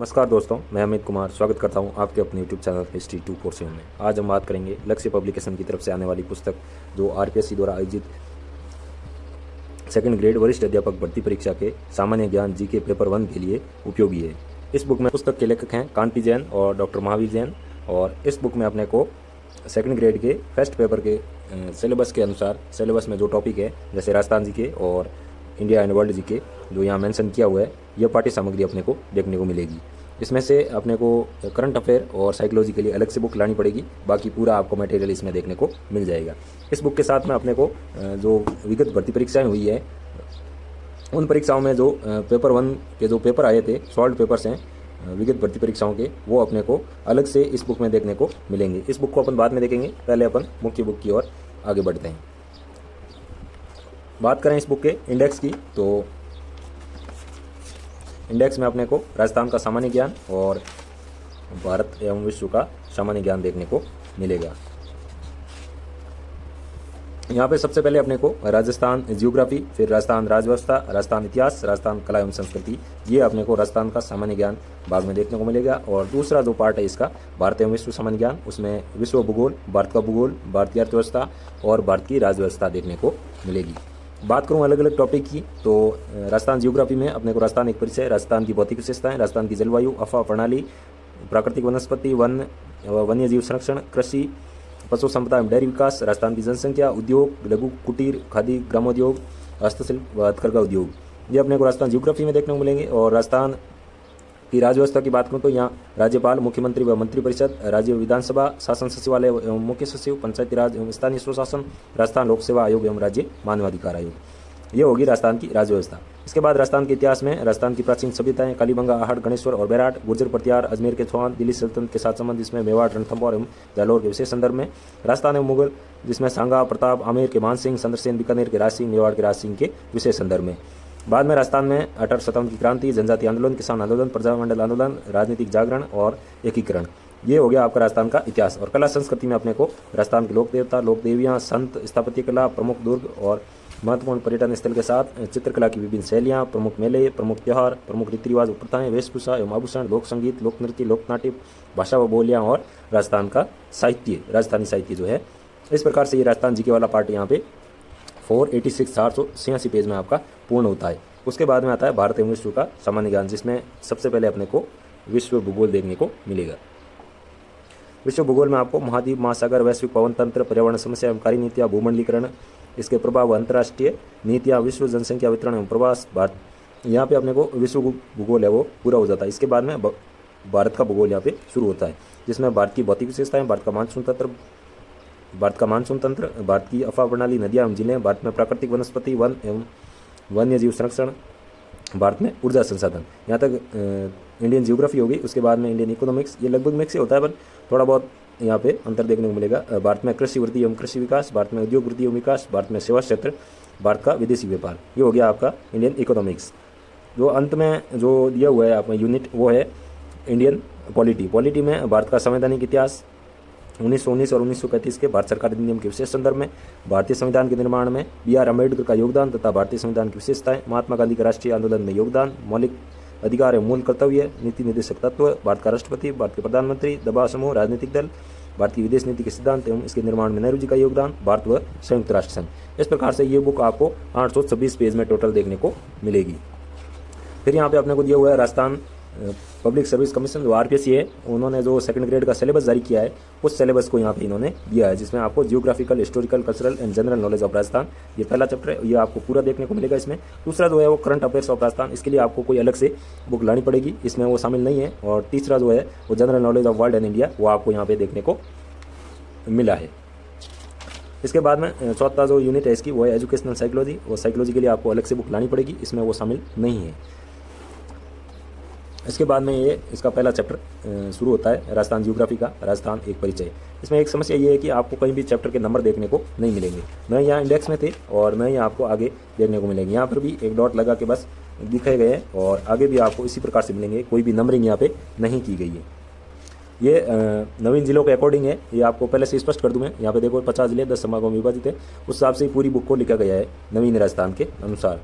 नमस्कार दोस्तों, मैं अमित कुमार स्वागत करता हूं आपके अपने यूट्यूब चैनल हिस्ट्री 247 में। आज हम बात करेंगे लक्ष्य पब्लिकेशन की तरफ से आने वाली पुस्तक जो आरपीएससी द्वारा आयोजित सेकंड ग्रेड वरिष्ठ अध्यापक भर्ती परीक्षा के सामान्य ज्ञान जीके पेपर 1 के लिए उपयोगी है। इस बुक में पुस्तक के लेखक हैं कांति जैन और डॉक्टर महावीर जैन, और इस बुक में अपने को सेकंड ग्रेड के फर्स्ट पेपर के सिलेबस के अनुसार सिलेबस में जो टॉपिक है जैसे राजस्थान जीके और इंडिया एंड वर्ल्ड जीके जो यहाँ मेंशन किया हुआ है, यह पाठ्य सामग्री अपने को देखने को मिलेगी। इसमें से अपने को करंट अफेयर और साइकोलॉजी के लिए अलग से बुक लानी पड़ेगी, बाकी पूरा आपको मटेरियल इसमें देखने को मिल जाएगा। इस बुक के साथ में अपने को जो विगत भर्ती परीक्षाएं हुई है उन परीक्षाओं में जो पेपर 1 के जो पेपर आए थे, सॉल्व पेपर्स हैं विगत भर्ती परीक्षाओं के, वो अपने को अलग से इस बुक में देखने को मिलेंगे। इस बुक को अपन बाद में देखेंगे, पहले अपन मुख्य बुक की ओर आगे बढ़ते हैं। बात करें इस बुक के इंडेक्स की, तो इंडेक्स में अपने को राजस्थान का सामान्य ज्ञान और भारत एवं विश्व का सामान्य ज्ञान देखने को मिलेगा। यहाँ पे सबसे पहले अपने को राजस्थान जियोग्राफी, फिर राजस्थान राजव्यवस्था, राजस्थान इतिहास, राजस्थान कला एवं संस्कृति, ये अपने को राजस्थान का सामान्य ज्ञान भाग में देखने को मिलेगा। और दूसरा जो पार्ट है इसका भारत एवं विश्व सामान्य ज्ञान, उसमें विश्व भूगोल, भारत का भूगोल, भारतीय अर्थव्यवस्था और भारत की राजव्यवस्था देखने को मिलेगी। बात करूं अलग अलग टॉपिक की, तो राजस्थान जियोग्राफी में अपने को राजस्थान एक परिचय, राजस्थान की भौतिक विशेषताएं, राजस्थान की जलवायु, अफवाह प्रणाली, प्राकृतिक वनस्पति, वन्य जीव संरक्षण, कृषि, पशु संपदा एवं डेयरी विकास, राजस्थान की जनसंख्या, उद्योग, लघु कुटीर, खादी ग्रामोद्योग, हस्तशिल्प व हथकरघा उद्योग, ये अपने को राजस्थान जियोग्राफी में देखने को मिलेंगे। और राजस्थान की राजव्यवस्था की बात करूं तो यहाँ राज्यपाल, मुख्यमंत्री व मंत्रिपरिषद, राज्य विधानसभा, शासन सचिवालय एवं मुख्य सचिव, पंचायती राज एवं स्थानीय स्वशासन, राजस्थान लोक सेवा आयोग एवं राज्य मानवाधिकार आयोग, ये होगी राजस्थान की राजव्यवस्था। इसके बाद राजस्थान के इतिहास में राजस्थान की प्राचीन सभ्यताएं, कालीबंगा, आहड़, गणेश्वर और बैराट, गुर्जर प्रत्यार, अजमेर के चौहान, दिल्ली सल्तनत के साथ संबंध जिसमें मेवाड़, रणथंभौर एवं जालौर के विशेष संदर्भ में, राजस्थान एवं मुगल जिसमें सांगा, प्रताप, आमेर के मानसिंह, चंद्रसेन, बीकानेर के राजसिंह, मेवाड़ के राजसिंह के विशेष संदर्भ में। बाद में राजस्थान में 1857 की क्रांति, जनजातीय आंदोलन, किसान आंदोलन, प्रजामंडल आंदोलन, राजनीतिक जागरण और एकीकरण, ये हो गया आपका राजस्थान का इतिहास। और कला संस्कृति में अपने को राजस्थान के लोक देवता, लोक देवियाँ, संत, स्थापत्य कला, प्रमुख दुर्ग और महत्वपूर्ण पर्यटन स्थल के साथ चित्रकला की विभिन्न शैलियाँ, प्रमुख मेले, प्रमुख त्यौहार, प्रमुख रीति रिवाज, प्रथाएं, वेशभूषा एवं आभूषण, लोक संगीत, लोक नृत्य, लोकनाट्य, भाषा व बोलियाँ और राजस्थान का साहित्य, राजस्थानी साहित्य जो है। इस प्रकार से ये राजस्थान जीके वाला पार्ट यहाँ पे 486 पेज में आपका पूर्ण होता है। उसके बाद में आता है भारत एवं विश्व का सामान्य ज्ञान, जिसमें सबसे पहले अपने को विश्व भूगोल देखने को मिलेगा। विश्व भूगोल में आपको महाद्वीप, महासागर, वैश्विक पवन तंत्र, पर्यावरण समस्या एवं कार्य नीतियाँ, भूमंडलीकरण, इसके प्रभाव, अंतर्राष्ट्रीय नीतियाँ, विश्व जनसंख्या वितरण एवं प्रवास, भारत, यहाँ पे अपने को विश्व भूगोल है वो पूरा हो जाता है। इसके बाद में भारत का भूगोल यहाँ पे शुरू होता है, जिसमें भारत की भौतिक विशेषताएं, भारत का मानसून तंत्र, भारत की अफवाह प्रणाली, नदियाँ एवं जिले, भारत में प्राकृतिक वनस्पति, वन एवं वन्य जीव संरक्षण, भारत में ऊर्जा संसाधन, यहाँ तक इंडियन जियोग्राफी होगी। उसके बाद में इंडियन इकोनॉमिक्स, ये लगभग मिक्स ही होता है पर थोड़ा बहुत यहाँ पे अंतर देखने को मिलेगा। भारत में कृषि वृद्धि एवं कृषि विकास, भारत में उद्योग वृद्धि एवं विकास, भारत में सेवा क्षेत्र, भारत का विदेशी व्यापार, ये हो गया आपका इंडियन इकोनॉमिक्स। जो अंत में जो दिया हुआ है आपका यूनिट वो है इंडियन पॉलिटी। पॉलिटी में भारत का संवैधानिक इतिहास, 1919 और 1935 के भारत सरकार अधिनियम के विशेष संदर्भ में, भारतीय संविधान के निर्माण में B.R. अम्बेडकर का योगदान तथा भारतीय संविधान की विशेषताएं, महात्मा गांधी के राष्ट्रीय आंदोलन में योगदान, मौलिक अधिकार एवं मूल कर्तव्य, नीति निर्देशक तत्व, भारत का राष्ट्रपति, भारत के प्रधानमंत्री, दबाव समूह, राजनीतिक दल, भारत की विदेश नीति के सिद्धांत एवं इसके निर्माण में नेहरू जी का योगदान, भारत व संयुक्त राष्ट्र संघ। इस प्रकार से ये बुक आपको 826 पेज में टोटल देखने को मिलेगी। फिर यहाँ पे अपने को दिया हुआ है राजस्थान पब्लिक सर्विस कमीशन जो आरपीएससी है, उन्होंने जो सेकंड ग्रेड का सिलेबस जारी किया है उस सिलेबस को यहाँ पे इन्होंने दिया है, जिसमें आपको geographical, historical, cultural and general knowledge of Rajasthan, ये पहला चैप्टर है, ये आपको पूरा देखने को मिलेगा इसमें। दूसरा जो है वो करंट अफेयर्स ऑफ राजस्थान, इसके लिए आपको कोई अलग से बुक लानी पड़ेगी, इसमें वो शामिल नहीं है। और तीसरा जो है वो general knowledge of world and India, वो आपको यहाँ पे देखने को मिला है। इसके बाद में चौथा जो यूनिट है इसकी वो है एजुकेशनल साइकोलॉजी, वो साइकोलॉजी के लिए आपको अलग से बुक लानी पड़ेगी, इसमें वो शामिल नहीं है। इसके बाद में ये इसका पहला चैप्टर शुरू होता है राजस्थान जियोग्राफी का, राजस्थान एक परिचय। इसमें एक समस्या ये है कि आपको कहीं भी चैप्टर के नंबर देखने को नहीं मिलेंगे, न यहाँ इंडेक्स में थे और न ही आपको आगे देखने को मिलेंगे। यहाँ पर भी एक डॉट लगा के बस दिखाए गए हैं और आगे भी आपको इसी प्रकार से मिलेंगे, कोई भी नंबरिंग यहाँ पे नहीं की गई है। ये नवीन जिलों के अकॉर्डिंग है, ये आपको पहले से स्पष्ट कर दूं मैं। यहाँ पे देखो 50 जिले 10 संभागों में विभाजित है, उस हिसाब से ही पूरी बुक को लिखा गया है नवीन राजस्थान के अनुसार।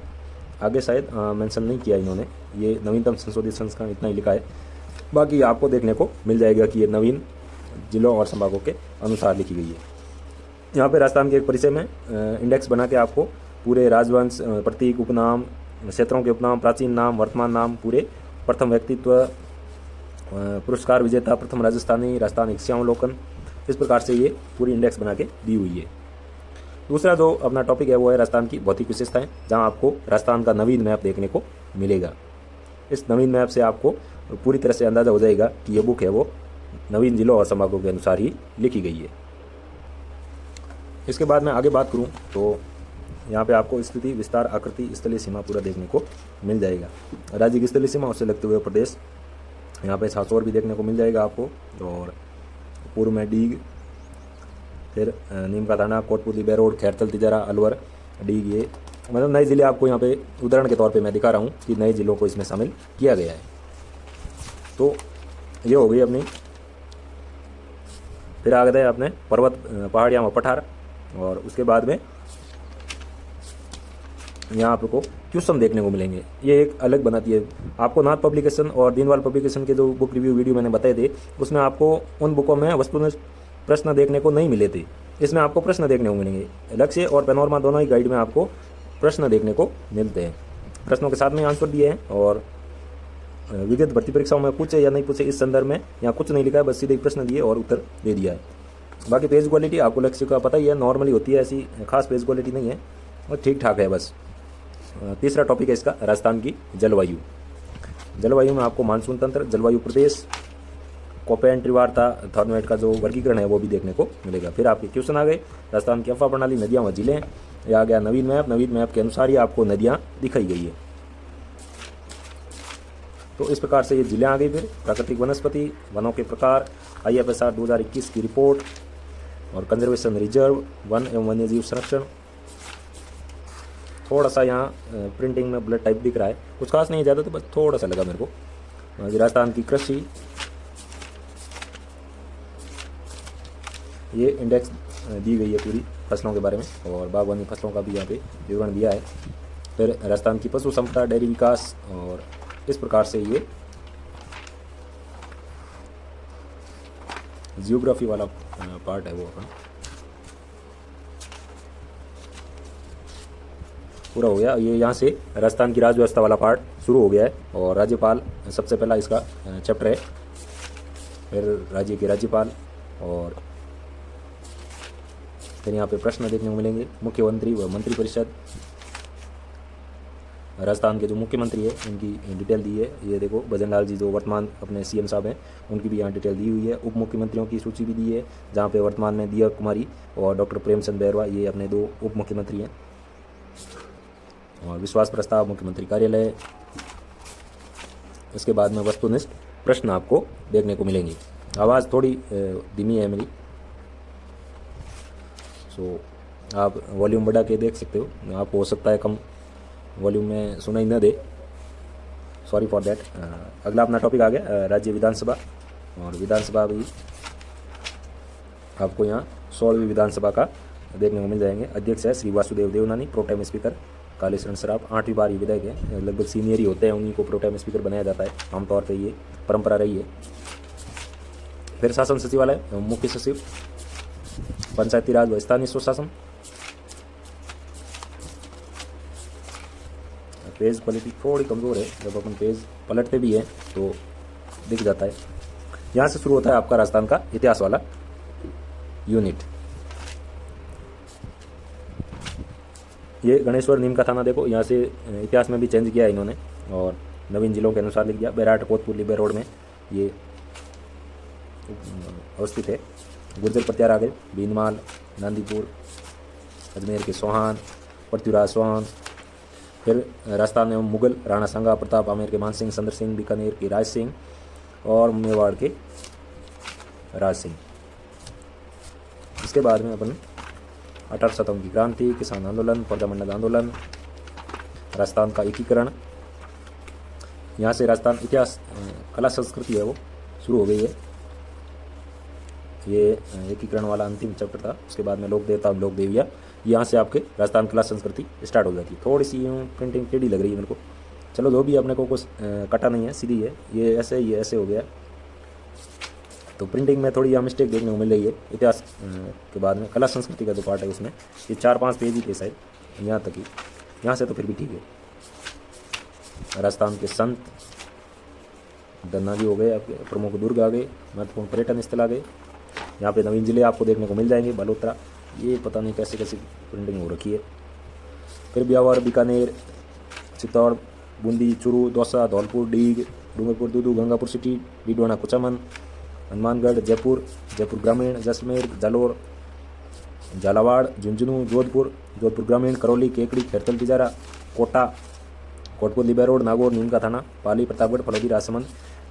आगे शायद मेंशन नहीं किया इन्होंने, ये नवीनतम संशोधित संस्करण इतना ही लिखा है। बाकी आपको देखने को मिल जाएगा कि ये नवीन जिलों और संभागों के अनुसार लिखी गई है। यहाँ पे राजस्थान के एक परिचय में इंडेक्स बना के आपको पूरे राजवंश, प्रतीक, उपनाम, क्षेत्रों के उपनाम, प्राचीन नाम, वर्तमान नाम, पूरे प्रथम व्यक्तित्व, पुरस्कार विजेता, प्रथम राजस्थानी, राजस्थान शिक्षावलोकन, इस प्रकार से ये पूरी इंडेक्स बना के दी हुई है। दूसरा जो अपना टॉपिक है वो है राजस्थान की भौतिक विशेषताएं, जहाँ आपको राजस्थान का नवीन मैप देखने को मिलेगा। इस नवीन मैप से आपको पूरी तरह से अंदाज़ा हो जाएगा कि ये बुक है वो नवीन जिलों और संभागों के अनुसार ही लिखी गई है। इसके बाद मैं आगे बात करूं तो यहाँ पे आपको स्थिति, विस्तार, आकृति, स्थलीय सीमा पूरा देखने को मिल जाएगा। राज्य की स्थलीय सीमा, उससे लगते हुए प्रदेश, यहाँ पे छाछोर भी देखने को मिल जाएगा आपको, और पूर्व में डीग, फिर नीम का थाना, कोटपुतली, बैरोड, खैरथल, तिजारा, अलवर, डीग, ये मतलब नए ज़िले आपको यहाँ पे उदाहरण के तौर पे मैं दिखा रहा हूँ कि नए ज़िलों को इसमें शामिल किया गया है। तो ये हो गई अपनी। फिर आ गए अपने पर्वत, पहाड़ियाँ में पठार, और उसके बाद में यहाँ आपको क्वेश्चन देखने को मिलेंगे। ये एक अलग बनाती है आपको। नाथ पब्लिकेशन और दीनवाल पब्लिकेशन के जो बुक रिव्यू वीडियो मैंने बताए थे, उसमें आपको उन बुकों में वस्तुनिष्ठ प्रश्न देखने को नहीं मिले थे। इसमें आपको प्रश्न देखने को मिलेंगे। लक्ष्य और पैनोरमा दोनों ही गाइड में आपको प्रश्न देखने को मिलते हैं। प्रश्नों के साथ में आंसर दिए हैं, और विगत भर्ती परीक्षाओं में पूछे या नहीं पूछे इस संदर्भ में यहाँ कुछ नहीं लिखा है, बस सीधे प्रश्न दिए और उत्तर दे दिया है। बाकी पेज क्वालिटी आपको लक्ष्य का पता ही है, नॉर्मली होती है, ऐसी खास पेज क्वालिटी नहीं है, और ठीक ठाक है बस। तीसरा टॉपिक है इसका राजस्थान की जलवायु। जलवायु में आपको मानसून तंत्र, जलवायु प्रदेश, कोपेन, त्रिवार्ता, थर्मोमेट का जो वर्गीकरण है वो भी देखने को मिलेगा। फिर आपके क्वेश्चन आ गए राजस्थान की अफवाह प्रणाली, नदियाँ व जिले। ये आ गया नवीन मैप। नवीन मैप के अनुसार ही आपको नदियाँ दिखाई गई है। तो इस प्रकार से ये जिले आ गई। फिर प्राकृतिक वनस्पति, वनों के प्रकार, IFSR 2021 की रिपोर्ट, और कंजर्वेशन रिजर्व, वन एवं वन्यजीव संरक्षण। थोड़ा सा यहाँ प्रिंटिंग में बुलेट टाइप दिख रहा है, कुछ खास नहीं ज़्यादा, तो बस थोड़ा सा लगा मेरे को। राजस्थान की कृषि, ये इंडेक्स दी गई है पूरी फसलों के बारे में, और बागवानी फसलों का भी यहाँ पे विवरण दिया है। फिर राजस्थान की पशु संपदा, डेयरी विकास, और इस प्रकार से ये जियोग्राफी वाला पार्ट है वो अपन पूरा हो गया। ये यहाँ से राजस्थान की राज्य व्यवस्था वाला पार्ट शुरू हो गया है, और राज्यपाल सबसे पहला इसका चैप्टर है। फिर राज्य के राज्यपाल, और फिर यहाँ पे प्रश्न देखने को मिलेंगे। मुख्यमंत्री व मंत्रिपरिषद, राजस्थान के जो मुख्यमंत्री है उनकी डिटेल दी है। ये देखो भजन लाल जी जो वर्तमान अपने CM साहब हैं, उनकी भी यहाँ डिटेल दी हुई है। उप मुख्यमंत्रियों की सूची भी दी है, जहाँ पे वर्तमान में दिया कुमारी और डॉक्टर प्रेमचंद बैरवा, ये अपने 2 उप मुख्यमंत्री हैं। और विश्वास प्रस्ताव, मुख्यमंत्री कार्यालय। इसके बाद में वस्तुनिष्ठ प्रश्न आपको देखने को मिलेंगे। आवाज़ थोड़ी धीमी है मेरी, सो आप वॉल्यूम बढ़ा के देख सकते हो। आपको हो सकता है कम वॉल्यूम में सुनाई न दे, सॉरी फॉर दैट। अगला अपना टॉपिक आ गया राज्य विधानसभा, और विधानसभा भी आपको यहाँ 16वीं विधानसभा का देखने को मिल जाएंगे। अध्यक्ष है श्री वासुदेव देवनानी, प्रोटेम स्पीकर कालीचरण सराफ, 8वीं बार ये विधायक है, लगभग सीनियर ही होते हैं, उन्हीं को प्रोटेम स्पीकर बनाया जाता है, आमतौर पर ये परंपरा रही है। फिर शासन सचिवालय, मुख्य सचिव, पंचायती राज व स्थानीय स्वशासन। पेज क्वालिटी थोड़ी कमज़ोर है, जब अपन पेज पलटते भी हैं तो दिख जाता है। यहाँ से शुरू होता है आपका राजस्थान का इतिहास वाला यूनिट। ये गणेश्वर, नीम का थाना देखो, यहाँ से इतिहास में भी चेंज किया है इन्होंने, और नवीन जिलों के अनुसार लिख दिया। बैराट, कोतपुतली, बैरोड में ये अवस्थित है। गुर्जर प्रत्यार आ गए, बीनमाल, नांदीपुर, अजमेर के सोहान, पृथ्वीराज चौहान। फिर राजस्थान में मुगल, राणा सांगा प्रताप, आमेर के मान सिंह, संदर सिंह, बीकानेर के राज सिंह, और मेवाड़ के राज सिंह। इसके बाद में अपन 18 शतम की क्रांति, किसान आंदोलन, प्रजामंडल आंदोलन, राजस्थान का एकीकरण। यहाँ से राजस्थान इतिहास, कला संस्कृति है वो शुरू हो गई है। ये एकीकरण वाला अंतिम चैप्टर था। उसके बाद में लोक देवता, लोक देविया, यहाँ से आपके राजस्थान कला संस्कृति स्टार्ट हो जाती है। थोड़ी सी यूँ प्रिंटिंग टेढ़ी लग रही है मेरे को, चलो जो भी अपने को कुछ कटा नहीं है, सीधी है, ये ऐसे हो गया। तो प्रिंटिंग में थोड़ी यहाँ मिस्टेक देखने को मिल रही है। इतिहास के बाद में कला संस्कृति का जो पार्ट है उसमें ये 4-5 पेज ही थे शायद, यहाँ तक ही, यहाँ से तो फिर भी ठीक है। राजस्थान के संत दन्नाजी हो गए, आपके प्रमुख दुर्ग आ गए, महत्वपूर्ण पर्यटन स्थल आ गए। यहाँ पे नवीन जिले आपको देखने को मिल जाएंगे, बालोतरा, ये पता नहीं कैसे कैसे प्रिंटिंग हो रखी है। फिर ब्यावर, बीकानेर, चित्तौड़, बूंदी, चूरू, दौसा, धौलपुर, डीग, डूंगरपुर, दूदू, गंगापुर सिटी, डीडवाना, कुचामन, हनुमानगढ़, जयपुर, जयपुर ग्रामीण, जैसलमेर, जालोर, झालावाड़, झुंझुनू, जोधपुर, जोधपुर ग्रामीण, करौली, केकड़ी, खैरतल, तिजारा, कोटा, कोटपुर, लिबा रोड, नागौर, नीमका थाना, पाली, प्रतापगढ़, फलौदी, राजसमंद,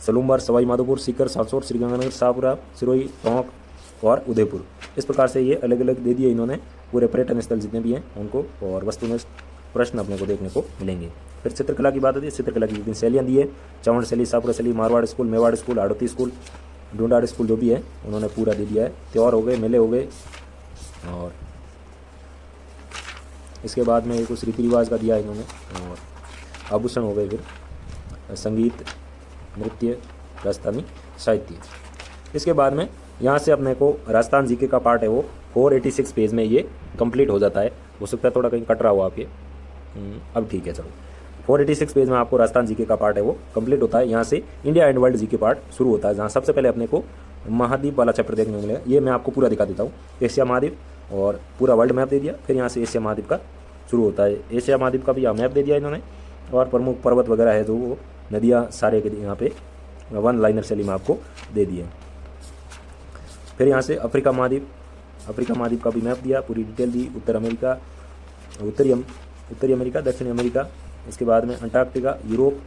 सलूमबार, सवाई माधोपुर, सीकर, सांसौर, श्रीगंगानगर, शाहपुरा, सिरोही, टोंक और उदयपुर। इस प्रकार से ये अलग अलग दे दिए इन्होंने पूरे पर्यटन स्थल जितने भी हैं उनको, और वस्तुनिष्ठ प्रश्न अपने को देखने को मिलेंगे। फिर चित्रकला की बात होती है, चित्रकला की विभिन्न शैलियाँ दी है, चौड़ शैली, सापुरा शैली, मारवाड़ स्कूल, मेवाड़ स्कूल, आड़ती स्कूल, ढूंढाड़ स्कूल, जो भी है उन्होंने पूरा दे दिया है। त्यौहार हो गए, मेले हो गए, और इसके बाद में कुछ रीति रिवाज का दिया है इन्होंने, और आभूषण हो गए, फिर संगीत, नृत्य, राजस्थानी साहित्य। इसके बाद में यहाँ से अपने को राजस्थान जीके का पार्ट है वो 486 पेज में ये कंप्लीट हो जाता है। हो सकता है थोड़ा कहीं कट रहा हो आपके, अब ठीक है। चलो 486 पेज में आपको राजस्थान जीके का पार्ट है वो कंप्लीट होता है। यहाँ से India and world GK part शुरू होता है, जहाँ सबसे पहले अपने को महाद्वीप वाला चैप्टर देखने को मिलेगा। ये मैं आपको पूरा दिखा देता हूँ, एशिया महाद्वीप और पूरा वर्ल्ड मैप दे दिया। फिर यहाँ से एशिया महाद्वीप का शुरू होता है, एशिया महाद्वीप का भी यहाँ मैप दे दिया इन्होंने, और प्रमुख पर्वत वगैरह है जो वो नदियाँ सारे के यहाँ पे वन लाइनर शैली में आपको दे दिए। फिर यहाँ से अफ्रीका महाद्वीप का भी मैप दिया, पूरी डिटेल दी। उत्तरी अमेरिका, दक्षिणी अमेरिका, इसके बाद में अंटार्कटिका, यूरोप,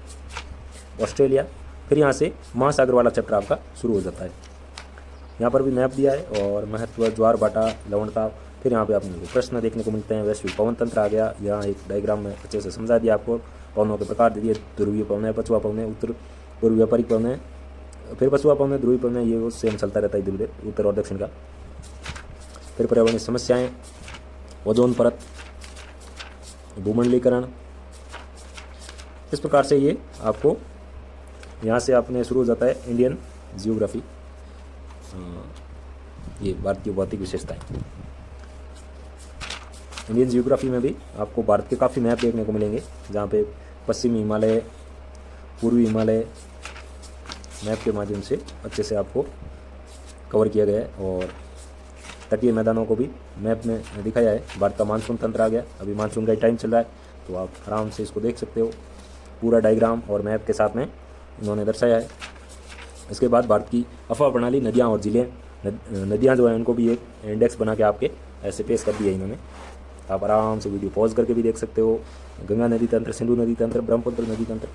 ऑस्ट्रेलिया। फिर यहाँ से महासागर वाला चैप्टर आपका शुरू हो जाता है। यहाँ पर भी मैप दिया है, और महत्व, ज्वार भाटा, लवणता। फिर यहाँ पे आपको प्रश्न देखने को मिलते हैं। वैश्विक पवन तंत्र आ गया, यहाँ एक डायग्राम में अच्छे से समझा दिया आपको। पवनों के प्रकार दे दिए, ध्रुवीय पवन है, पछुआ पवन है, उत्तर पूर्व व्यापारिक पवन है, फिर पछुआ पवन है, ध्रुवीय पवन है, ये वो सेम चलता रहता है इधर उधर, उत्तर और दक्षिण का। फिर पर्यावरणीय समस्याएं, ओजोन परत, भूमंडलीकरण। इस प्रकार से ये आपको यहाँ से आपने शुरू हो जाता है इंडियन जियोग्राफी, ये भारतीय भौतिक विशेषताएं। इंडियन जियोग्राफी में भी आपको भारत के काफ़ी मैप देखने को मिलेंगे, जहाँ पे पश्चिमी हिमालय, पूर्वी हिमालय मैप के माध्यम से अच्छे से आपको कवर किया गया है, और तटीय मैदानों को भी मैप में दिखाया है। भारत का मानसून तंत्र आ गया, अभी मानसून का ही टाइम चल रहा है, तो आप आराम से इसको देख सकते हो, पूरा डायग्राम और मैप के साथ में इन्होंने दर्शाया है। इसके बाद भारत की अफवाह प्रणाली, नदियाँ और जिले, नदियाँ जो हैं उनको भी एक इंडेक्स बना के आपके ऐसे पेश कर दिया इन्होंने। आप आराम से वीडियो पॉज करके भी देख सकते हो। गंगा नदी तंत्र, सिंधु नदी तंत्र, ब्रह्मपुत्र नदी तंत्र,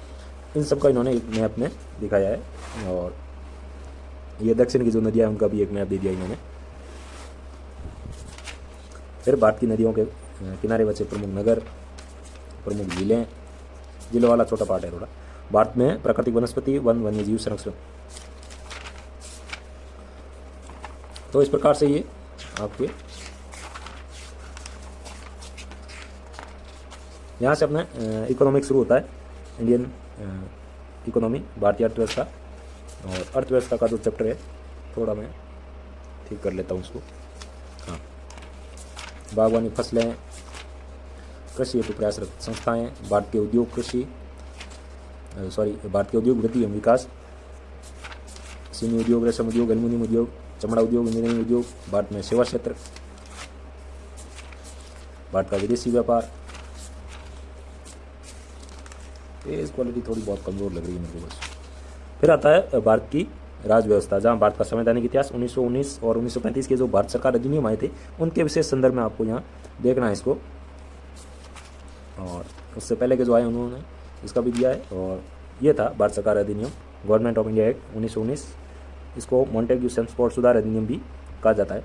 इन सब का इन्होंने एक मैप में दिखाया है। और ये दक्षिण की जो नदियाँ हैं उनका भी एक मैप दे दिया इन्होंने। फिर भारत की नदियों के किनारे बचे प्रमुख नगर, प्रमुख जिले, जिलों वाला छोटा पार्ट है थोड़ा। भारत में प्राकृतिक वनस्पति, वन, वन्यजीव संरक्षण। तो इस प्रकार से ये आपके यहाँ से अपना इकोनॉमिक शुरू होता है, इंडियन इकोनॉमी, भारतीय अर्थव्यवस्था। और अर्थव्यवस्था का जो चैप्टर है थोड़ा मैं ठीक कर लेता हूँ उसको। हाँ, बागवानी, फसलें, कृषि हेतु प्रयासरत संस्थाएं, भारत के उद्योग भारत के उद्योग वृद्धि एवं विकास, चीनी उद्योग, रेशम उद्योग, एल्युमिनियम उद्योग, चमड़ा उद्योग, इंजीनियरिंग उद्योग, भारत में सेवा क्षेत्र, भारत का विदेशी व्यापार। पेज क्वालिटी थोड़ी बहुत कमज़ोर लग रही है मेरे को बस। फिर आता है भारत की राज्य व्यवस्था, जहाँ भारत का संवैधानिक इतिहास 1919 और 1935 के जो भारत सरकार अधिनियम आए थे उनके विशेष संदर्भ में आपको यहाँ देखना है इसको। और उससे पहले के जो आए उन्होंने इसका भी दिया है। और ये था भारत सरकार अधिनियम, गवर्नमेंट ऑफ इंडिया एक्ट 1919, इसको मॉन्टेग्यू सेम्सफोर्ड सुधार अधिनियम भी कहा जाता है।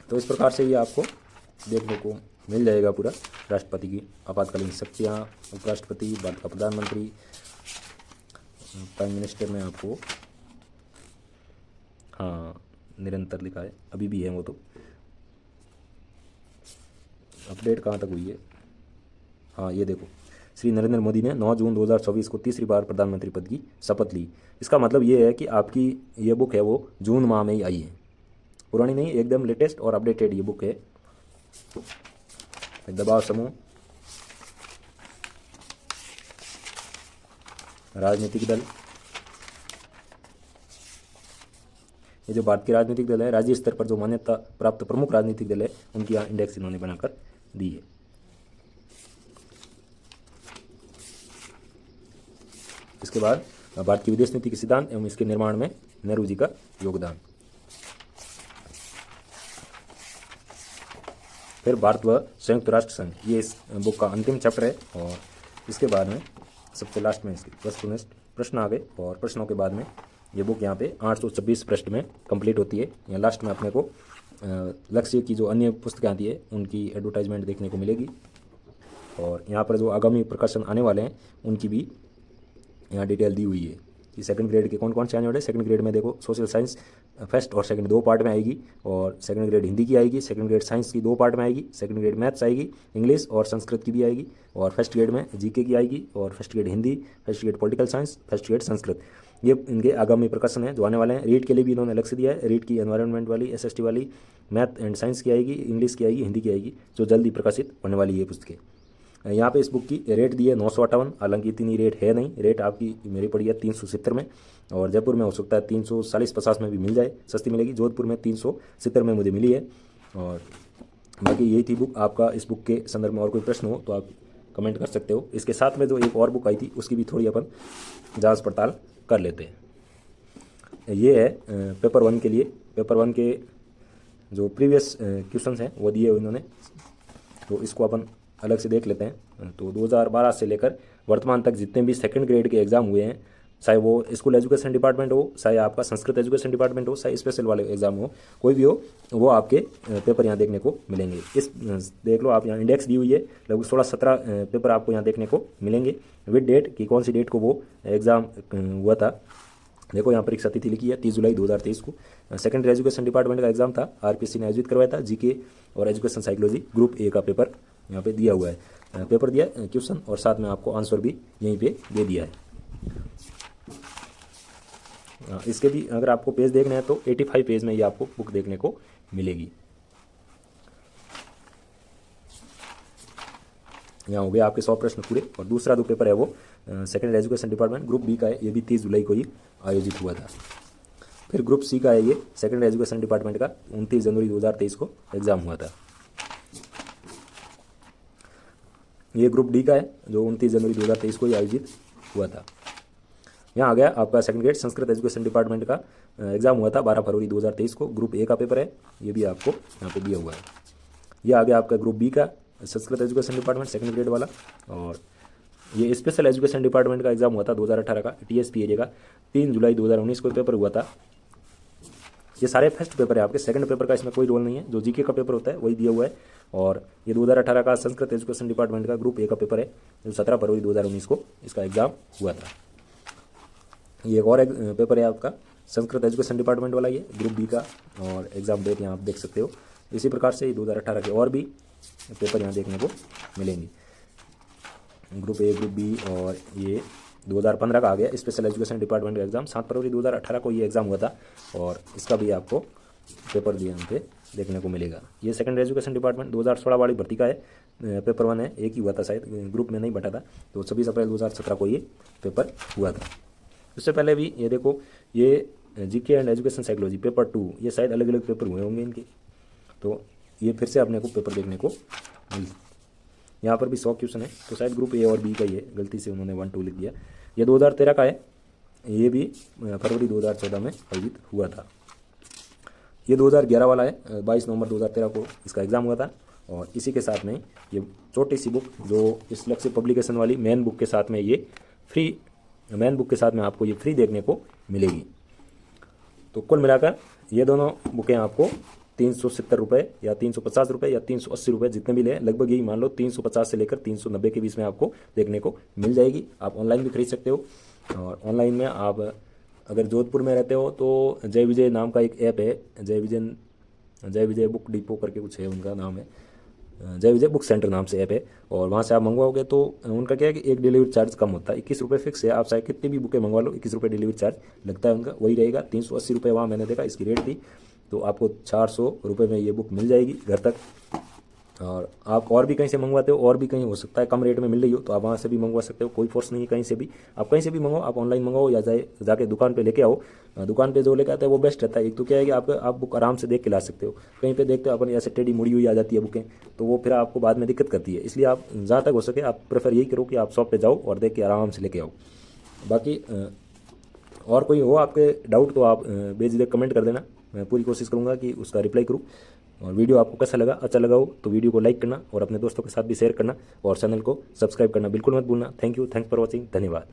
तो इस प्रकार से ये आपको देखने को मिल जाएगा पूरा। राष्ट्रपति की आपातकालीन शक्तियाँ, उपराष्ट्रपति, भारत का प्रधानमंत्री, प्राइम मिनिस्टर में आपको हाँ निरंतर लिखा है, अभी भी है वो तो। अपडेट कहाँ तक हुई है? हाँ, ये देखो, श्री नरेंद्र मोदी ने 9 जून 2024 को तीसरी बार प्रधानमंत्री पद की शपथ ली। इसका मतलब ये है कि आपकी ये बुक है वो जून माह में ही आई है, पुरानी नहीं, एकदम लेटेस्ट और अपडेटेड ये बुक है। दबाव समूह, राजनीतिक दल, ये जो भारत के राजनीतिक दल है, राज्य स्तर पर जो मान्यता प्राप्त प्रमुख राजनीतिक दल है, उनकी यहाँ इंडेक्स इन्होंने बनाकर दी है। इसके बाद भारत की विदेश नीति के सिद्धांत एवं इसके निर्माण में नेहरू जी का योगदान। फिर भारत व संयुक्त राष्ट्र संघ, ये इस बुक का अंतिम चैप्टर है। और इसके बाद में सबसे लास्ट में इसके वस्तुनिष्ठ प्रश्न आ गए, और प्रश्नों के बाद में ये बुक यहाँ पे 826 पृष्ठ में कंप्लीट होती है। यहाँ लास्ट में अपने को लक्ष्य की जो अन्य पुस्तकें आती है उनकी एडवर्टाइजमेंट देखने को मिलेगी, और यहाँ पर जो आगामी प्रकाशन आने वाले हैं उनकी भी यहाँ डिटेल दी हुई है कि सेकंड ग्रेड के कौन कौन से आने वाले। सेकंड ग्रेड में देखो सोशल साइंस फर्स्ट और सेकंड 2 पार्ट में आएगी, और सेकंड ग्रेड हिंदी की आएगी, सेकंड ग्रेड साइंस की 2 पार्ट में आएगी, सेकंड ग्रेड मैथ्स आएगी, इंग्लिश और संस्कृत की भी आएगी, और फर्स्ट ग्रेड में जीके की आएगी, और first grade Hindi, first grade political science, first grade Sanskrit. ये इनके आगामी प्रकाशन है जो आने वाले हैं। रीड के लिए भी इन्होंने लक्ष्य दिया है, रीड की एनवायरनमेंट वाली, एसएसटी वाली, मैथ एंड साइंस की आएगी, इंग्लिश की आएगी, हिंदी की आएगी, जो जल्दी प्रकाशित होने वाली ये पुस्तकें। यहाँ पे इस बुक की रेट दी है 958, हालांकि इतनी रेट है नहीं, रेट आपकी मेरी पड़ी है 370 में, और जयपुर में हो सकता है 340-50 में भी मिल जाए, सस्ती मिलेगी। जोधपुर में 370 में मुझे मिली है। और बाकी यही थी बुक। आपका इस बुक के संदर्भ में और कोई प्रश्न हो तो आप कमेंट कर सकते हो। इसके साथ में जो एक और बुक आई थी उसकी भी थोड़ी अपन जांच पड़ताल कर लेते हैं। ये है पेपर 1 के लिए। पेपर 1 के जो प्रीवियस क्वेश्चन हैं वो दिए इन्होंने, तो इसको अपन अलग से देख लेते हैं। तो 2012 से लेकर वर्तमान तक जितने भी सेकंड ग्रेड के एग्जाम हुए हैं, चाहे वो स्कूल एजुकेशन डिपार्टमेंट हो, चाहे आपका संस्कृत एजुकेशन डिपार्टमेंट हो, चाहे स्पेशल वाले एग्जाम हो, कोई भी हो, वो आपके पेपर यहाँ देखने को मिलेंगे। इस देख लो आप, यहाँ इंडेक्स दी हुई है, लगभग 16-17 पेपर आपको यहाँ देखने को मिलेंगे विद डेट कि कौन सी डेट को वो एग्ज़ाम हुआ था। देखो यहाँ परीक्षा तिथि लिखी है 30 जुलाई 2023 को। सेकेंडरी एजुकेशन डिपार्टमेंट का एग्जाम था, आरपीसी ने आयोजित करवाया था। जीके और एजुकेशन साइकोलॉजी ग्रुप ए का पेपर यहाँ पे दिया हुआ है। पेपर दिया क्वेश्चन, और साथ में आपको आंसर भी यहीं पे दे दिया है। इसके भी अगर आपको पेज देखना है तो 85 पेज में ये आपको बुक देखने को मिलेगी। यहाँ हो गया आपके 100 प्रश्न पूरे। और दूसरा जो पेपर है वो secondary education department group B का है, ये भी 30 जुलाई को ही आयोजित हुआ था। फिर ग्रुप सी का है, ये सेकेंडरी एजुकेशन डिपार्टमेंट का 29 जनवरी 2023 को एग्जाम हुआ था। ये ग्रुप डी का है जो 29 जनवरी 2023 को ही आयोजित हुआ था। यहाँ आ गया आपका second grade Sanskrit education department का एग्जाम हुआ था 12 फरवरी 2023 को। ग्रुप ए का पेपर है, ये भी आपको यहाँ पे दिया हुआ है। ये आ गया आपका ग्रुप बी का Sanskrit education department second grade वाला। और ये स्पेशल एजुकेशन डिपार्टमेंट का एग्जाम हुआ था 2018 का, टीएसपी एरिया का 3 जुलाई 2019 को पेपर हुआ था। ये सारे फर्स्ट पेपर है आपके, सेकंड पेपर का इसमें कोई रोल नहीं है। जो जीके का पेपर होता है वही दिया हुआ है। और ये 2018 का संस्कृत एजुकेशन डिपार्टमेंट का ग्रुप ए का पेपर है जो 17 फरवरी 2019 को इसका एग्जाम हुआ था। ये एक और पेपर है आपका संस्कृत एजुकेशन डिपार्टमेंट वाला, ये ग्रुप बी का, और एग्जाम डेट यहाँ आप देख सकते हो। इसी प्रकार से 2018 के और भी पेपर यहाँ देखने को मिलेंगे, ग्रुप ए, ग्रुप बी। और ये 2015 का आ गया स्पेशल एजुकेशन डिपार्टमेंट का एग्जाम, 7 फरवरी 2018 को ये एग्जाम हुआ था, और इसका भी आपको पेपर दिए यहाँ पे देखने को मिलेगा। ये सेकंड एजुकेशन डिपार्टमेंट 2016 वाली भर्ती का है, पेपर 1 है, एक ही हुआ था शायद, ग्रुप में नहीं बटा था। तो 26 अप्रैल 2017 को ये पेपर हुआ था। उससे पहले भी ये देखो, ये GK and education psychology paper 2, ये शायद अलग अलग पेपर हुए होंगे इनके, तो ये फिर से अपने को पेपर देखने को मिल। यहाँ पर भी 100 क्वेश्चन है, तो शायद ग्रुप ए और बी का ही है, गलती से उन्होंने 1-2 लिख दिया। ये 2013 का है, ये भी फरवरी 2014 में आयोजित हुआ था। ये 2011 वाला है, 22 नवंबर 2013 को इसका एग्जाम हुआ था। और इसी के साथ में ये छोटी सी बुक जो इस लक्ष्य पब्लिकेशन वाली मेन बुक के साथ में, ये फ्री मेन बुक के साथ में आपको ये फ्री देखने को मिलेगी। तो कुल मिलाकर ये दोनों बुकें आपको 370 रुपये या 350 रुपये या 380 रुपये जितने भी लें, लगभग यही मान लो 350 से लेकर 390 के बीच में आपको देखने को मिल जाएगी। आप ऑनलाइन भी खरीद सकते हो। और ऑनलाइन में आप अगर जोधपुर में रहते हो तो जय विजय नाम का एक ऐप है, जय विजय बुक डिपो करके कुछ है उनका नाम है, जय विजय बुक सेंटर नाम से ऐप है, और वहाँ से आप मंगवाओगे तो उनका क्या है कि एक डिलीवरी चार्ज कम होता है, 21 रुपये फिक्स है। आप चाहे कितनी भी बुकें मंगवा लो, 21 रुपये डिलीवरी चार्ज लगता है उनका, वही रहेगा। 380 रुपये वहाँ मैंने देखा इसकी रेट थी, तो आपको 400 रुपये में ये बुक मिल जाएगी घर तक। और आप और भी कहीं से मंगवाते हो, और भी कहीं हो सकता है कम रेट में मिल रही हो, तो आप वहाँ से भी मंगवा सकते हो, कोई फोर्स नहीं है कहीं से भी। आप कहीं से भी मंगाओ, आप ऑनलाइन मंगाओ या जाके दुकान पे लेके आओ। दुकान पे जो लेके आता है वो बेस्ट रहता है। एक तो क्या है कि आप बुक आराम से देख के ला सकते हो। कहीं पे देखते हो अपन ऐसे टेढ़ी मुड़ी हुई आ जाती है बुकें, तो वो फिर आपको बाद में दिक्कत करती है। इसलिए आप जहाँ तक हो सके आप प्रेफर यही करो कि आप शॉप पे जाओ और देख के आराम से लेके आओ। बाकी और कोई हो आपके डाउट तो आप बेझिझक कमेंट कर देना, मैं पूरी कोशिश करूँगा कि उसका रिप्लाई करूँ। और वीडियो आपको कैसा लगा, अच्छा लगा हो तो वीडियो को लाइक करना और अपने दोस्तों के साथ भी शेयर करना, और चैनल को सब्सक्राइब करना बिल्कुल मत भूलना। Thank you, thanks for watching, धन्यवाद।